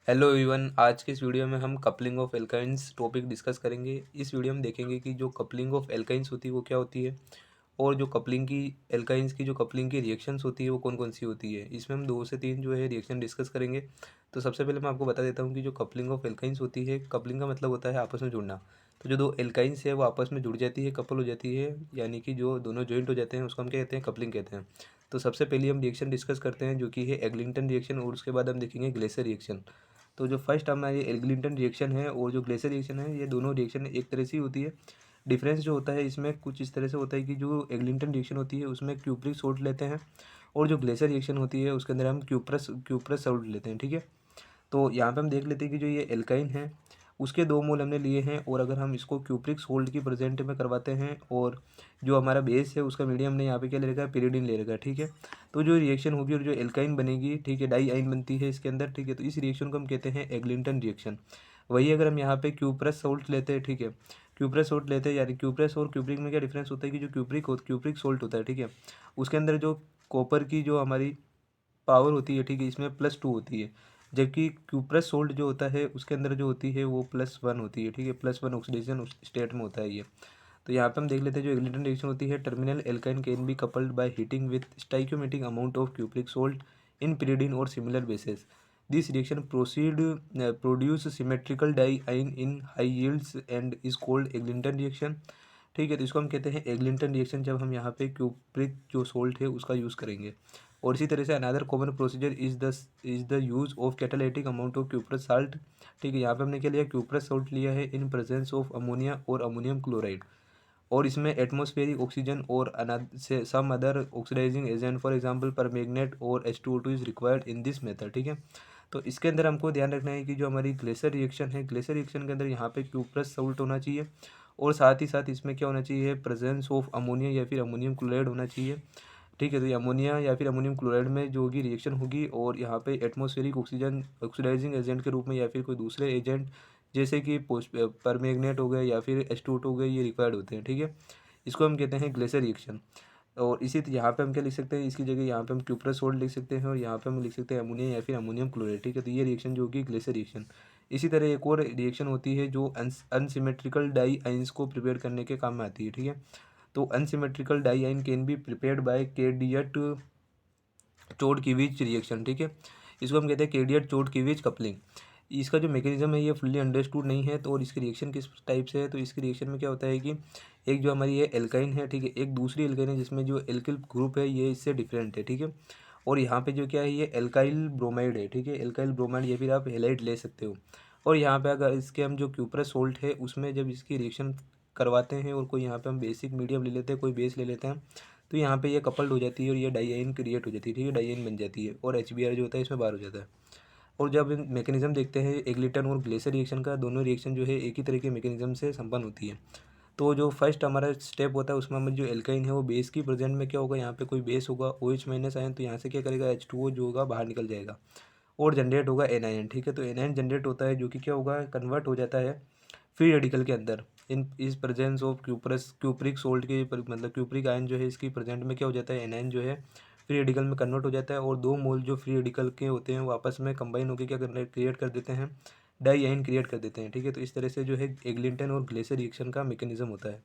Hello everyone, आज के इस वीडियो में हम coupling of alkynes topic discuss करेंगे। इस वीडियो में देखेंगे कि जो कपलिंग ऑफ एल्काइंस होती है वो क्या होती है, और जो कपलिंग की एल्काइंस की जो कपलिंग की रिएक्शंस होती है वो कौन कौन सी होती है। इसमें हम 2 से 3 जो है रिएक्शन डिस्कस करेंगे। तो सबसे पहले मैं आपको बता देता हूँ कि जो कपलिंग ऑफ एल्काइंस होती है, कपलिंग का मतलब होता है आपस में जुड़ना। तो जो 2 एल्काइंस है वो आपस में जुड़ जाती है, कपल हो जाती है, यानी कि जो दोनों जॉइंट हो जाते हैं उसको हम क्या कहते हैं, कपलिंग कहते हैं। तो सबसे पहले हम रिएक्शन डिस्कस करते हैं जो कि है एग्लिंटन रिएक्शन, और उसके बाद हम देखेंगे ग्लेशियर रिएक्शन। तो जो फर्स्ट हमारा ये एल्गिलिंटन रिएक्शन है और जो ग्लेशियर रिएक्शन है, ये दोनों रिएक्शन एक तरह से ही होती है। डिफरेंस जो होता है इसमें कुछ इस तरह से होता है कि जो एग्लिंटन रिएक्शन होती है उसमें क्यूप्रिक सोल्ट लेते हैं, और जो ग्लेशियर रिएक्शन होती है उसके अंदर हम क्यूप्रस क्यूप्रस सोल्ट लेते हैं। ठीक है, तो यहाँ पे हम देख लेते हैं कि जो ये एल्काइन है उसके 2 मोल हमने लिए हैं, और अगर हम इसको क्यूप्रिक सोल्ट की प्रेजेंट में करवाते हैं, और जो हमारा बेस है उसका मीडियम हमने यहाँ पे क्या ले रखा है, पिरिडिन ले रखा है। ठीक है, तो जो रिएक्शन होगी और जो एल्काइन बनेगी, ठीक है, डाई आइन बनती है इसके अंदर। ठीक है, तो इस रिएक्शन को हम कहते हैं एग्लिंटन रिएक्शन। वही अगर हम यहाँ पे क्यूप्रस सोल्ट लेते हैं, ठीक है, क्यूप्रस सोल्ट लेते हैं, यानी क्यूप्रस और क्यूप्रिक में क्या डिफरेंस होता है कि जो क्यूप्रिक सोल्ट होता है, ठीक है, उसके अंदर जो कॉपर की जो हमारी पावर होती है, ठीक है, इसमें +2 होती है। जबकि क्यूप्रस सोल्ट जो होता है उसके अंदर जो होती है वो +1 होती है। ठीक है, +1 ऑक्सीडेशन स्टेट में होता है ये। तो यहाँ पे हम देख लेते हैं जो एग्लिटन रिएक्शन होती है, terminal alkyne can be coupled by heating with stoichiometric amount of cupric salt in pyridine और similar bases. This reaction proceed produce symmetrical diyne in high yields and is called Eglinton reaction. ठीक है, तो इसको हम कहते हैं एग्लिटन reaction जब हम यहाँ पे क्यूप्रिक जो सोल्ट है उसका यूज़ करेंगे। और इसी तरह से another common procedure is the use of catalytic amount of cuprous salt. ठीक है, यहाँ पे हमने क्या लिया, क्यूप्रस सॉल्ट लिया है इन प्रेजेंस ऑफ अमोनिया और अमोनियम क्लोराइड, और इसमें एटमॉस्फेरिक ऑक्सीजन और से some other oxidising agent for example permanganate और H2O2 is required in this method. ठीक है, तो इसके अंदर हमको ध्यान रखना है कि जो हमारी ग्लेशियर रिएक्शन है, ग्लेशियर रिएक्शन के अंदर यहाँ पे क्यूप्रस सॉल्ट होना चाहिए, और साथ ही साथ इसमें क्या होना चाहिए, प्रेजेंस ऑफ अमोनिया या फिर अमोनियम क्लोराइड होना चाहिए। ठीक है, तो ये अमोनिया या फिर अमोनियम क्लोराइड में जो होगी रिएक्शन होगी, और यहाँ पे एटमॉस्फेरिक ऑक्सीजन ऑक्सीडाइजिंग एजेंट के रूप में या फिर कोई दूसरे एजेंट जैसे कि परमैंगनेट हो गए या फिर H2O2 हो गए, ये रिक्वायर्ड होते हैं। ठीक है, इसको हम कहते हैं ग्लेशियर रिएक्शन। और इसी यहाँ पे हम क्या लिख सकते हैं, इसकी जगह यहाँ पे हम क्यूप्रस सोल्ट लिख सकते हैं, और यहाँ पे हम लिख सकते हैं अमोनिया या फिर अमोनियम क्लोराइड। ठीक है, तो ये रिएक्शन जो होगी ग्लेशियर रिएक्शन। इसी तरह एक और रिएक्शन होती है जो अनसिमेट्रिकल डाई आइंस को प्रिपेयर करने के काम में आती है। ठीक है, तो unsymmetrical diyne can be prepared by Cadiot Chodkiewicz reaction. ठीक है, इसको हम कहते हैं केडियट चोडकीविच कपलिंग। इसका जो मैकेनिज्म है ये फुल्ली अंडरस्टूड नहीं है, तो और इसकी रिएक्शन किस टाइप से है, तो इसकी रिएक्शन में क्या होता है कि एक जो हमारी ये एल्काइन है, ठीक है, एक दूसरी एल्काइन है जिसमें जो एल्किल ग्रुप है ये इससे डिफरेंट है। ठीक है, और यहाँ पे जो क्या है, ये एल्काइल ब्रोमाइड है। ठीक है, एल्काइल ब्रोमाइड या फिर आप हेलाइड ले सकते हो। और यहाँ पे अगर इसके हम जो क्यूप्रस सोल्ट है उसमें जब इसकी रिएक्शन करवाते हैं, और कोई यहाँ पे हम बेसिक मीडियम ले लेते हैं, कोई बेस ले लेते हैं, तो यहाँ पे ये कपल्ड हो जाती है और ये डाइआइन क्रिएट हो जाती है। ठीक है, डाइआइन बन जाती है, और HBr जो होता है इसमें बाहर हो जाता है। और जब मैकेनिज्म देखते हैं एग्लिटन और ग्लेशियर रिएक्शन का, दोनों रिएक्शन जो है एक ही तरह के मैकेनिज्म से संपन्न होती है। तो जो फर्स्ट हमारा स्टेप होता है उसमें हमारी जो एल्काइन है वो बेस की प्रेजेंट में क्या होगा, यहाँ पे कोई बेस होगा OH- आयन, तो यहाँ से क्या करेगा, H2O जो होगा बाहर निकल जाएगा, और जनरेट होगा एनायन। ठीक है, तो एनायन जनरेट होता है जो कि क्या होगा, कन्वर्ट हो जाता है फ्री रेडिकल के अंदर इन इस प्रेजेंस ऑफ क्यूप्रिक सोल्ट के मतलब क्यूप्रिक आयन जो है इसकी प्रेजेंट में क्या हो जाता है, एनायन जो है फ्री रेडिकल में कन्वर्ट हो जाता है, और 2 मोल जो फ्री रेडिकल के होते हैं वो आपस में कंबाइन होकर क्या करने क्रिएट कर देते हैं, डाई आयन क्रिएट कर देते हैं। ठीक है, तो इस तरह से जो है एग्लिंटन और ग्लेशियर रिएक्शन का मैकेनिज्म होता है।